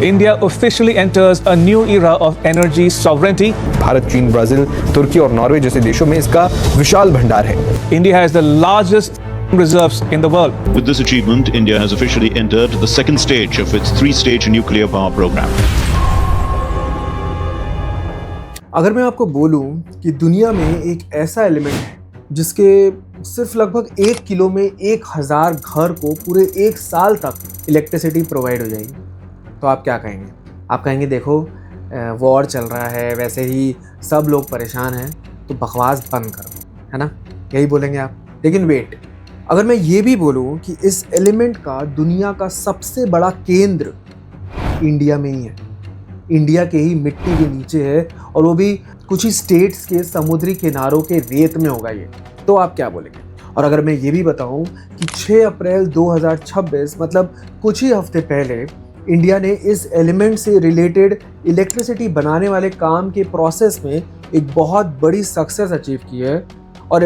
India officially enters a new era of energy sovereignty. Bharat, चीन, Brazil, तुर्की और Norway जैसे देशों में इसका विशाल भंडार है। India has the largest reserves in the world. With this achievement, India has officially entered the second stage of its three-stage nuclear power program. अगर मैं आपको बोलूं कि दुनिया में एक ऐसा एलिमेंट है जिसके सिर्फ लगभग 1 किलो में 1000 घर को पूरे 1 साल तक इलेक्ट्रिसिटी प्रोवाइड हो जाएगी, तो आप क्या कहेंगे? आप कहेंगे देखो वॉर चल रहा है, वैसे ही सब लोग परेशान हैं, तो बकवास बंद करो, है ना? यही बोलेंगे आप। लेकिन वेट, अगर मैं ये भी बोलूँ कि इस एलिमेंट का दुनिया का सबसे बड़ा केंद्र इंडिया में ही है, इंडिया के ही मिट्टी के नीचे है, और वो भी कुछ ही स्टेट्स के समुद्री किनारों के रेत में होगा ये, तो आप क्या बोलेंगे? और अगर मैं ये भी बताऊं कि 6 अप्रैल 2026 मतलब कुछ ही हफ्ते पहले इंडिया ने इस एलिमेंट से रिलेटेड इलेक्ट्रिसिटी बनाने वाले काम के प्रोसेस में एक बहुत बड़ी सक्सेस अचीव की है, और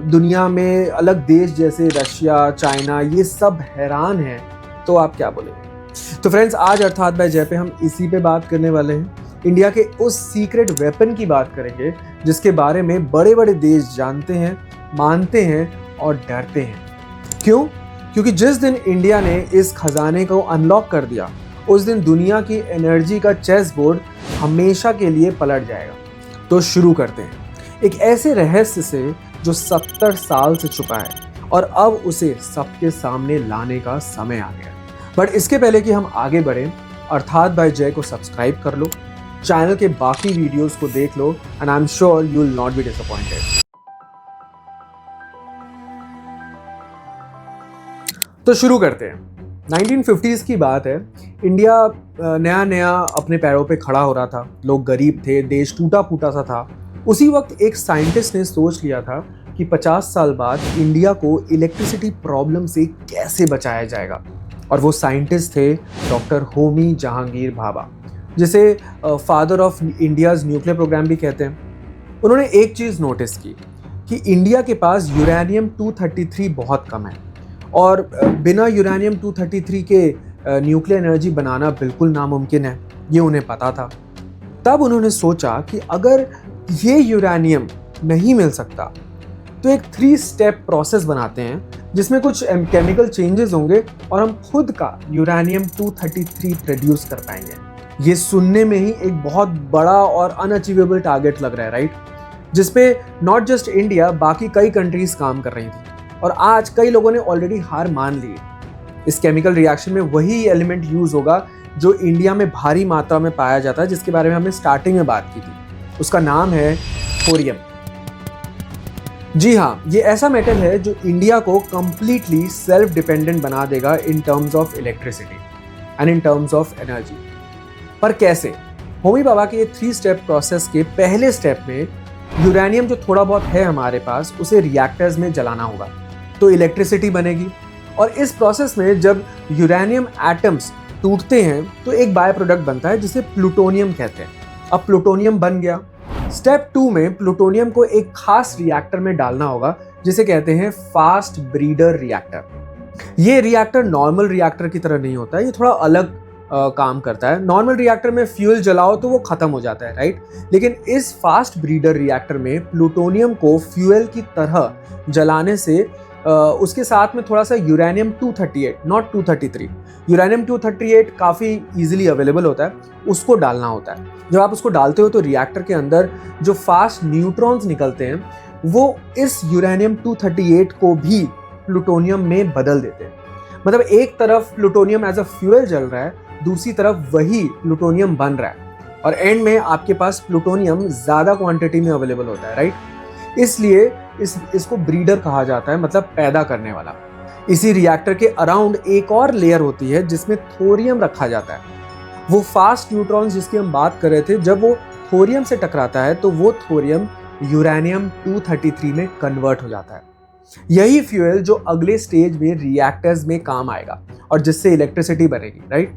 दुनिया में अलग देश जैसे रशिया, चाइना, ये सब हैरान हैं, तो आप क्या बोलेंगे? तो फ्रेंड्स, आज अर्थात बाय जय पे हम इसी पे बात करने वाले हैं। इंडिया के उस सीक्रेट वेपन की बात करेंगे जिसके बारे में बड़े बड़े देश जानते हैं, मानते हैं और डरते हैं। क्यों? क्योंकि जिस दिन इंडिया ने इस खजाने को अनलॉक कर दिया, उस दिन दुनिया की एनर्जी का चेस बोर्ड हमेशा के लिए पलट जाएगा। तो शुरू करते हैं एक ऐसे रहस्य से जो 70 साल से छुपा है, और अब उसे सबके सामने लाने का समय आ गया। बट इसके पहले कि हम आगे बढ़ें, अर्थात बाय जय को सब्सक्राइब कर लो, चैनल के बाकी वीडियोस को देख लो, and I am sure you will not be disappointed. तो शुरू करते हैं। 1950s की बात है। इंडिया नया नया अपने पैरों पे खड़ा हो रहा था, लोग गरीब थे, देश टूटा फूटा सा था। उसी वक्त एक साइंटिस्ट ने सोच लिया था कि 50 साल बाद इंडिया को इलेक्ट्रिसिटी प्रॉब्लम से कैसे बचाया जाएगा, और वो साइंटिस्ट थे डॉक्टर होमी जहांगीर भाभा, जिसे father of India's nuclear programme भी कहते हैं। उन्होंने एक चीज़ नोटिस की कि इंडिया के पास यूरेनियम 233 बहुत कम है, और बिना यूरेनियम 233 के न्यूक्लियर एनर्जी बनाना बिल्कुल नामुमकिन है, ये उन्हें पता था। तब उन्होंने सोचा कि अगर ये यूरेनियम नहीं मिल सकता तो एक 3 स्टेप प्रोसेस बनाते हैं जिसमें कुछ केमिकल चेंजेस होंगे और हम खुद का यूरेनियम 233 प्रोड्यूस कर पाएंगे। ये सुनने में ही एक बहुत बड़ा और अनअचीवेबल टारगेट लग रहा है, राइट? जिसपे नॉट जस्ट इंडिया, बाकी कई कंट्रीज काम कर रही थी, और आज कई लोगों ने ऑलरेडी हार मान ली। इस केमिकल रिएक्शन में वही एलिमेंट यूज होगा जो इंडिया में भारी मात्रा में पाया जाता है, जिसके बारे में हमने स्टार्टिंग में बात की थी। उसका नाम है थोरियम। जी हाँ, ये ऐसा मेटल है जो इंडिया को कंप्लीटली सेल्फ डिपेंडेंट बना देगा in terms of electricity and in terms of energy. पर कैसे? होमी भाभा के 3 स्टेप प्रोसेस के पहले स्टेप में यूरेनियम जो थोड़ा बहुत है हमारे पास, उसे रिएक्टर्स में जलाना होगा, तो इलेक्ट्रिसिटी बनेगी। और इस प्रोसेस में जब यूरेनियम एटम्स टूटते हैं तो एक बाय प्रोडक्ट बनता है जिसे प्लूटोनियम कहते हैं। अब प्लूटोनियम बन गया। स्टेप 2 में प्लूटोनियम को एक खास रिएक्टर में डालना होगा जिसे कहते हैं फास्ट ब्रीडर रिएक्टर। ये रिएक्टर नॉर्मल रिएक्टर की तरह नहीं होता है, ये थोड़ा अलग काम करता है। नॉर्मल रिएक्टर में फ्यूल जलाओ तो वो खत्म हो जाता है, राइट? लेकिन इस फास्ट ब्रीडर रिएक्टर में प्लूटोनियम को फ्यूल की तरह जलाने से उसके साथ में थोड़ा सा यूरेनियम 238, नॉट 233, यूरेनियम 238 काफ़ी इजीली अवेलेबल होता है, उसको डालना होता है। जब आप उसको डालते हो तो रिएक्टर के अंदर जो फास्ट न्यूट्रॉन्स निकलते हैं वो इस यूरेनियम 238 को भी प्लूटोनियम में बदल देते हैं। मतलब एक तरफ प्लूटोनियम एज अ फ्यूल जल रहा है, दूसरी तरफ वही प्लूटोनियम बन रहा है, और एंड में आपके पास प्लूटोनियम ज़्यादा क्वांटिटी में अवेलेबल होता है, राइट? इसलिए इसको ब्रीडर कहा जाता है, मतलब पैदा करने वाला। इसी रिएक्टर के अराउंड एक और लेयर होती है जिसमें थोरियम रखा जाता है। वो फास्ट न्यूट्रॉन्स जिसकी हम बात कर रहे थे, जब वो थोरियम से टकराता है तो वो थोरियम यूरेनियम 233 में कन्वर्ट हो जाता है। यही फ्यूल जो अगले स्टेज में रिएक्टर्स में काम आएगा और जिससे इलेक्ट्रिसिटी बनेगी, राइट?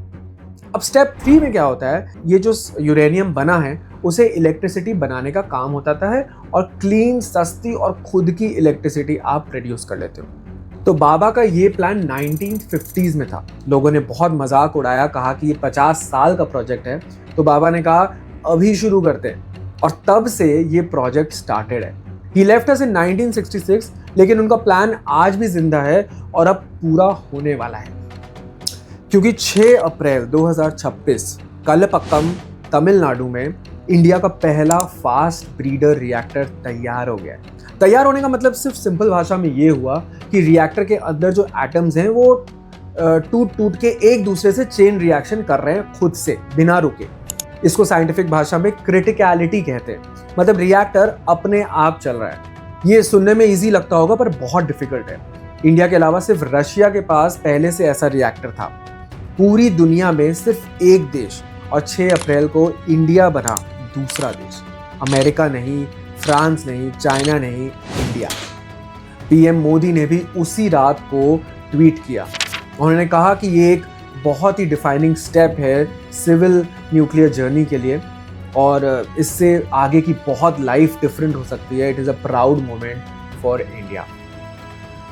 अब स्टेप 3 में क्या होता है, ये जो यूरेनियम बना है उसे इलेक्ट्रिसिटी बनाने का काम होता है, और क्लीन, सस्ती और खुद की इलेक्ट्रिसिटी आप प्रोड्यूस कर लेते हो। तो बाबा का ये प्लान 1950s में था। लोगों ने बहुत मजाक उड़ाया, कहा कि ये 50 साल का प्रोजेक्ट है। तो बाबा ने कहा अभी शुरू करते हैं, और तब से ये प्रोजेक्ट स्टार्टेड है। ही लेफ्ट अस इन 1966, लेकिन उनका प्लान आज भी जिंदा है और अब पूरा होने वाला है, क्योंकि 6 अप्रैल 2026 कलपक्कम तमिलनाडु में इंडिया का पहला फास्ट ब्रीडर रिएक्टर तैयार हो गया है। तैयार होने का मतलब सिर्फ सिंपल भाषा में ये हुआ कि रिएक्टर के अंदर जो एटम्स हैं वो टूट टूट के एक दूसरे से चेन रिएक्शन कर रहे हैं खुद से, बिना रुके। इसको साइंटिफिक भाषा में क्रिटिकलिटी कहते हैं, मतलब रिएक्टर अपने आप चल रहा है। ये सुनने में इजी लगता होगा पर बहुत डिफिकल्ट है। इंडिया के अलावा सिर्फ रशिया के पास पहले से ऐसा रिएक्टर था। पूरी दुनिया में सिर्फ एक देश, और 6 अप्रैल को इंडिया बना दूसरा देश। अमेरिका नहीं, फ्रांस नहीं, चाइना नहीं, इंडिया। पीएम मोदी ने भी उसी रात को ट्वीट किया। उन्होंने कहा कि ये एक बहुत ही डिफाइनिंग स्टेप है सिविल न्यूक्लियर जर्नी के लिए, और इससे आगे की बहुत लाइफ डिफरेंट हो सकती है। It is a proud moment for India.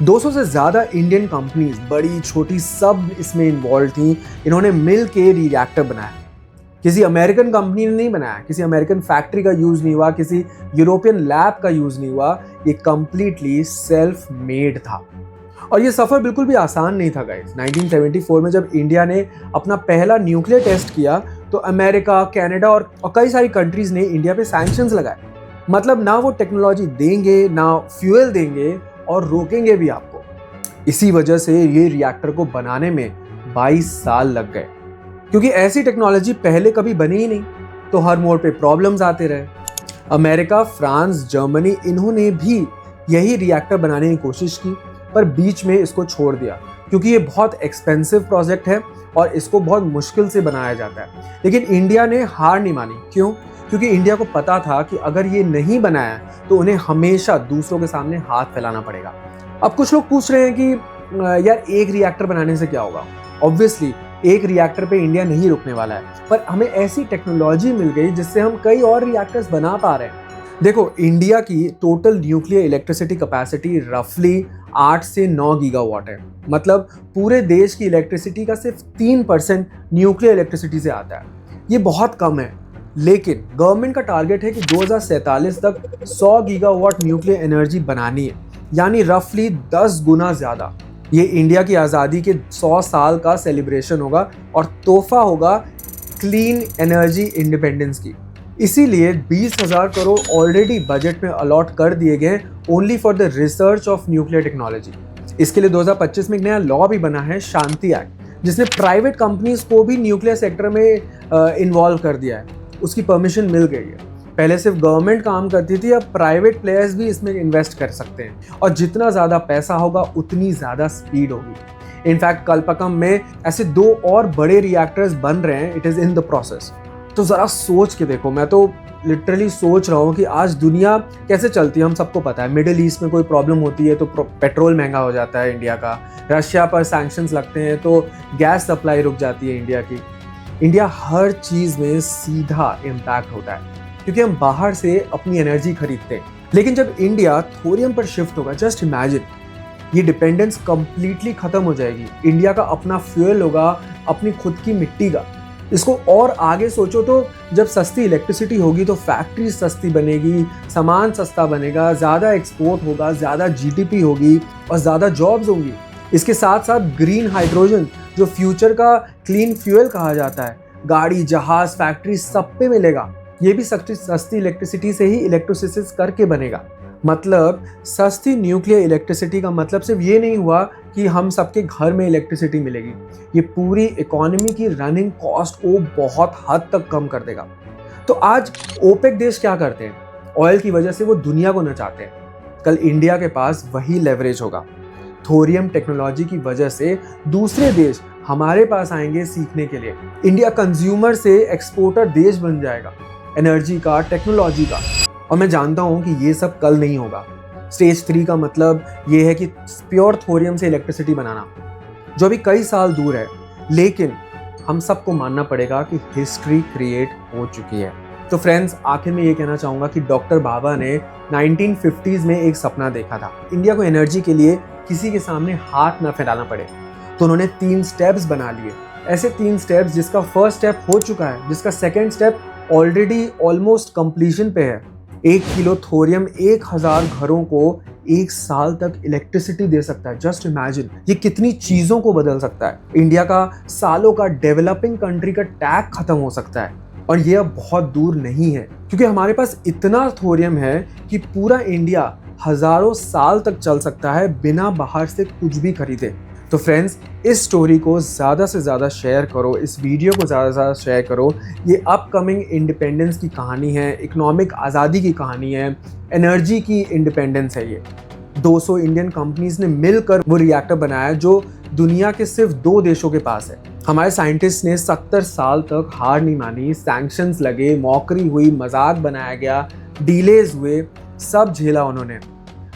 200 से ज़्यादा इंडियन कंपनीज, बड़ी छोटी, सब इसमें इन्वॉल्व थी। इन्होंने मिल के रिएक्टर बनाया। किसी अमेरिकन कंपनी ने नहीं बनाया, किसी अमेरिकन फैक्ट्री का यूज़ नहीं हुआ, किसी यूरोपियन लैब का यूज़ नहीं हुआ। ये कंप्लीटली सेल्फ मेड था, और ये सफ़र बिल्कुल भी आसान नहीं था गाइस। 1974 में जब इंडिया ने अपना पहला न्यूक्लियर टेस्ट किया तो अमेरिका, कनाडा और कई सारी कंट्रीज़ ने इंडिया पे सैंक्शंस लगाए। मतलब ना वो टेक्नोलॉजी देंगे, ना फ्यूल देंगे, और रोकेंगे भी आपको। इसी वजह से ये रिएक्टर को बनाने में 22 साल लग गए, क्योंकि ऐसी टेक्नोलॉजी पहले कभी बनी ही नहीं। तो हर मोड़ पे प्रॉब्लम्स आते रहे। अमेरिका, फ्रांस, जर्मनी, इन्होंने भी यही रिएक्टर बनाने की कोशिश की, पर बीच में इसको छोड़ दिया, क्योंकि ये बहुत एक्सपेंसिव प्रोजेक्ट है और इसको बहुत मुश्किल से बनाया जाता है। लेकिन इंडिया ने हार नहीं मानी। क्यों? क्योंकि इंडिया को पता था कि अगर ये नहीं बनाया तो उन्हें हमेशा दूसरों के सामने हाथ फैलाना पड़ेगा। अब कुछ लोग पूछ रहे हैं कि यार एक रिएक्टर बनाने से क्या होगा? ऑब्वियसली एक रिएक्टर पे इंडिया नहीं रुकने वाला है, पर हमें ऐसी टेक्नोलॉजी मिल गई जिससे हम कई और रिएक्टर्स बना पा रहे हैं। देखो, इंडिया की टोटल न्यूक्लियर इलेक्ट्रिसिटी कैपेसिटी रफली 8 से 9 गीगावाट है। मतलब पूरे देश की इलेक्ट्रिसिटी का सिर्फ 3% न्यूक्लियर इलेक्ट्रिसिटी से आता है। ये बहुत कम है, लेकिन गवर्नमेंट का टारगेट है कि 2047 तक 100 गीगावाट न्यूक्लियर एनर्जी बनानी है, यानी रफली 10 गुना ज़्यादा। ये इंडिया की आज़ादी के 100 साल का सेलिब्रेशन होगा और तोहफा होगा क्लीन एनर्जी इंडिपेंडेंस की। इसीलिए 20,000 करोड़ ऑलरेडी बजट में अलॉट कर दिए गए only for the research of nuclear technology. इसके लिए 2025 में एक नया लॉ भी बना है, शांति एक्ट, जिसने प्राइवेट कंपनीज को भी न्यूक्लियर सेक्टर में इन्वॉल्व कर दिया है। उसकी परमिशन मिल गई है। पहले सिर्फ गवर्नमेंट काम करती थी, अब प्राइवेट प्लेयर्स भी इसमें इन्वेस्ट कर सकते हैं, और जितना ज़्यादा पैसा होगा उतनी ज़्यादा स्पीड होगी। इनफैक्ट कलपक्कम में ऐसे 2 और बड़े रिएक्टर्स बन रहे हैं। It is in the process. तो ज़रा सोच के देखो, मैं तो लिटरली सोच रहा हूँ कि आज दुनिया कैसे चलती है। हम सबको पता है, मिडिल ईस्ट में कोई प्रॉब्लम होती है तो पेट्रोल महंगा हो जाता है इंडिया का। रशिया पर सैंक्शंस लगते हैं तो गैस सप्लाई रुक जाती है इंडिया की। इंडिया हर चीज़ में सीधा इम्पैक्ट होता है, क्योंकि हम बाहर से अपनी एनर्जी खरीदते हैं। लेकिन जब इंडिया थोरियम पर शिफ्ट होगा, जस्ट इमेजिन, ये डिपेंडेंस कंप्लीटली खत्म हो जाएगी। इंडिया का अपना फ्यूल होगा, अपनी खुद की मिट्टी का। इसको और आगे सोचो तो जब सस्ती इलेक्ट्रिसिटी होगी तो फैक्ट्री सस्ती बनेगी, सामान सस्ता बनेगा, ज़्यादा एक्सपोर्ट होगा, ज़्यादा जीडीपी होगी और ज़्यादा जॉब्स होंगी। इसके साथ साथ ग्रीन हाइड्रोजन, जो फ्यूचर का क्लीन फ्यूल कहा जाता है, गाड़ी, जहाज, फैक्ट्री सब पे मिलेगा। ये भी सस्ती इलेक्ट्रिसिटी से ही इलेक्ट्रोसिस करके बनेगा। मतलब सस्ती न्यूक्लियर इलेक्ट्रिसिटी का मतलब सिर्फ ये नहीं हुआ कि हम सबके घर में इलेक्ट्रिसिटी मिलेगी, ये पूरी इकोनॉमी की रनिंग कॉस्ट को बहुत हद तक कम कर देगा। तो आज ओपेक देश क्या करते हैं? ऑयल की वजह से वो दुनिया को नचाते हैं। कल इंडिया के पास वही लेवरेज होगा। थोरियम टेक्नोलॉजी की वजह से दूसरे देश हमारे पास आएंगे सीखने के लिए। इंडिया कंज्यूमर से एक्सपोर्टर देश बन जाएगा, एनर्जी का, टेक्नोलॉजी का। और मैं जानता हूँ कि ये सब कल नहीं होगा। स्टेज 3 का मतलब ये है कि प्योर थोरियम से इलेक्ट्रिसिटी बनाना, जो अभी कई साल दूर है। लेकिन हम सबको मानना पड़ेगा कि हिस्ट्री क्रिएट हो चुकी है। तो फ्रेंड्स, आखिर में ये कहना चाहूँगा कि डॉक्टर बाबा ने 1950s में एक सपना देखा था। इंडिया को एनर्जी के लिए किसी के सामने हाथ ना फैलाना पड़े। तो उन्होंने 3 स्टेप्स बना लिए, ऐसे 3 स्टेप्स जिसका फर्स्ट स्टेप हो चुका है, जिसका second step already almost completion पे है। 1 किलो थोरियम 1000 घरों को 1 साल तक इलेक्ट्रिसिटी दे सकता है। जस्ट इमेजिन, ये कितनी चीजों को बदल सकता है। इंडिया का सालों का डेवलपिंग कंट्री का टैग खत्म हो सकता है, और ये अब बहुत दूर नहीं है, क्योंकि हमारे पास इतना थोरियम है कि पूरा इंडिया हजारों साल तक चल सकता है बिना बाहर से कुछ भी खरीदे। तो फ्रेंड्स, इस स्टोरी को ज़्यादा से ज़्यादा शेयर करो, इस वीडियो को ज़्यादा से ज़्यादा शेयर करो। ये अपकमिंग इंडिपेंडेंस की कहानी है, इकोनॉमिक आज़ादी की कहानी है, एनर्जी की इंडिपेंडेंस है। ये 200 इंडियन कंपनीज ने मिलकर वो रिएक्टर बनाया जो दुनिया के सिर्फ 2 देशों के पास है। हमारे साइंटिस्ट ने 70 साल तक हार नहीं मानी, सैंक्शंस लगे, मौकरी हुई, मजाक बनाया गया, डिलेज हुए, सब झेला उन्होंने,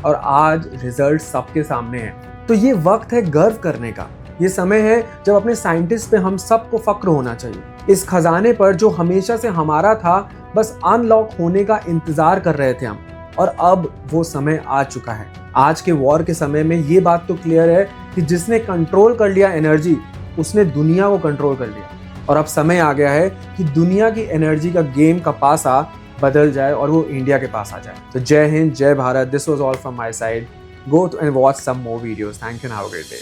और आज रिजल्ट सबके सामने है। तो ये वक्त है गर्व करने का, ये समय है जब अपने साइंटिस्ट पे हम सबको फक्र होना चाहिए। इस खजाने पर जो हमेशा से हमारा था, बस अनलॉक होने का इंतजार कर रहे थे हम, और अब वो समय आ चुका है। आज के वॉर के समय में ये बात तो क्लियर है कि जिसने कंट्रोल कर लिया एनर्जी, उसने दुनिया को कंट्रोल कर लिया। और अब समय आ गया है कि दुनिया की एनर्जी का गेम का पासा बदल जाए और वो इंडिया के पास आ जाए। तो जय हिंद, जय Bharat. This was all from my side. Go and watch some more videos. Thank you and have a great day.